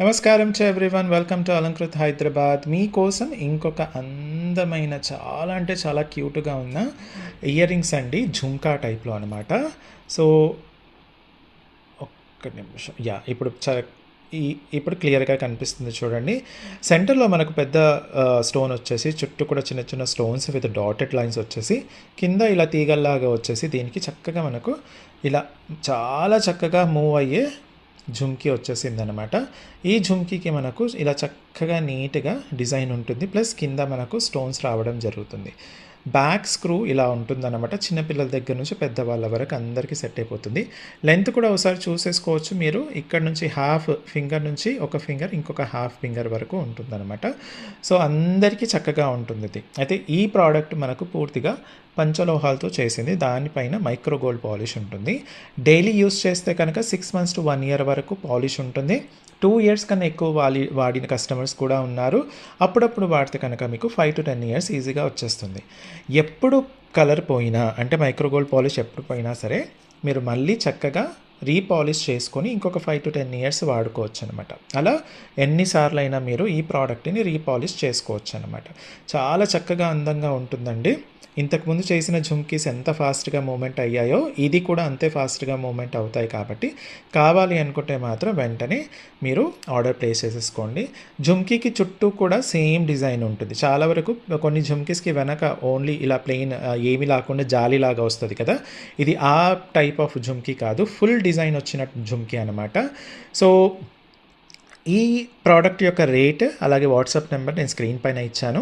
నమస్కారం to everyone, welcome to Alankrit Hyderabad. మీకోసం ఇంకొక అందమైన చాలా అంటే చాలా క్యూట్గా ఉన్న ఇయర్ రింగ్స్ అండి, ఝుమ్కా టైప్లో అనమాట. సో ఒక్క నిమిషం, ఇప్పుడు ఇప్పుడు క్లియర్గా కనిపిస్తుంది చూడండి. సెంటర్లో మనకు పెద్ద స్టోన్ వచ్చేసి, చుట్టూ కూడా చిన్న చిన్న స్టోన్స్ విత్ డాటెడ్ లైన్స్ వచ్చేసి, కింద ఇలా తీగల్లాగా వచ్చేసి, దీనికి చక్కగా మనకు ఇలా చాలా చక్కగా మూవ్ అయ్యే ఝుమ్కీ వచ్చేసిందనమాట. ఈ ఝుమ్కీకి మనకు ఇలా చక్కగా నీట్గా డిజైన్ ఉంటుంది, ప్లస్ కింద మనకు స్టోన్స్ రావడం జరుగుతుంది. బ్యాక్ స్క్రూ ఇలా ఉంటుందన్నమాట. చిన్నపిల్లల దగ్గర నుంచి పెద్దవాళ్ళ వరకు అందరికీ సెట్ అయిపోతుంది. లెంత్ కూడా ఒకసారి చూసేసుకోవచ్చు మీరు. ఇక్కడ నుంచి హాఫ్ ఫింగర్ నుంచి ఒక ఫింగర్, ఇంకొక హాఫ్ ఫింగర్ వరకు ఉంటుందన్నమాట. సో అందరికీ చక్కగా ఉంటుంది ఇది. అయితే ఈ ప్రోడక్ట్ మనకు పూర్తిగా పంచలోహాలతో చేసింది. దానిపైన మైక్రో గోల్డ్ పాలిష్ ఉంటుంది. డైలీ యూస్ చేస్తే కనుక 6 months to 1 year వరకు పాలిష్ ఉంటుంది. 2 years కన్నా ఎక్కువ వాడిన కస్టమర్స్ కూడా ఉన్నారు. అప్పుడప్పుడు వాడితే కనుక మీకు 5 to 10 years ఈజీగా వచ్చేస్తుంది. ఎప్పుడు కలర్ పోయినా, అంటే మైక్రో గోల్డ్ పాలిష్ ఎప్పుడు పోయినా సరే, మీరు మళ్ళీ చక్కగా రీపాలిష్ చేసుకొని ఇంకొక 5 to 10 years వాడుకోవచ్చు అనమాట. అలా ఎన్నిసార్లు అయినా మీరు ఈ ప్రోడక్ట్ని రీపాలిష్ చేసుకోవచ్చు అనమాట. చాలా చక్కగా అందంగా ఉంటుందండి. ఇంతకుముందు చేసిన ఝుమ్కీస్ ఎంత ఫాస్ట్గా మూమెంట్ అయ్యాయో ఇది కూడా అంతే ఫాస్ట్గా మూమెంట్ అవుతాయి. కాబట్టి కావాలి అనుకుంటే మాత్రం వెంటనే మీరు ఆర్డర్ ప్లేస్ చేసేసుకోండి. ఝుమ్కీకి చుట్టూ కూడా సేమ్ డిజైన్ ఉంటుంది. చాలా వరకు కొన్ని ఝుమ్కీస్కి వెనక ఓన్లీ ఇలా ప్లెయిన్ ఏమీ లేకుండా జాలీలాగా వస్తుంది కదా, ఇది ఆ టైప్ ఆఫ్ ఝుమ్కీ కాదు, ఫుల్ డిజైన్ వచ్చిన ఝుమ్కీ అనమాట. సో ఈ ప్రోడక్ట్ యొక్క రేట్ అలాగే వాట్సాప్ నెంబర్ నేను స్క్రీన్ పైన ఇచ్చాను.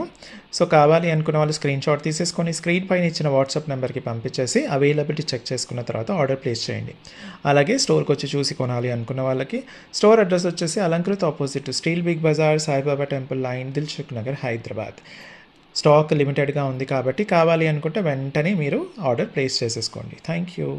సో కావాలి అనుకున్న వాళ్ళు స్క్రీన్ షాట్ తీసేసుకొని స్క్రీన్ పైన ఇచ్చిన వాట్సాప్ నెంబర్కి పంపించేసి అవైలబిలిటీ చెక్ చేసుకున్న తర్వాత ఆర్డర్ ప్లేస్ చేయండి. అలాగే స్టోర్కి వచ్చి చూసి కొనాలి అనుకున్న వాళ్ళకి స్టోర్ అడ్రస్ వచ్చేసి Alankrit opposite steel Big Bazaar, Saibaba temple line, Dilsukh Nagar, Hyderabad. Stock లిమిటెడ్గా ఉంది కాబట్టి కావాలి అనుకుంటే వెంటనే మీరు ఆర్డర్ ప్లేస్ చేసేసుకోండి. Thank you.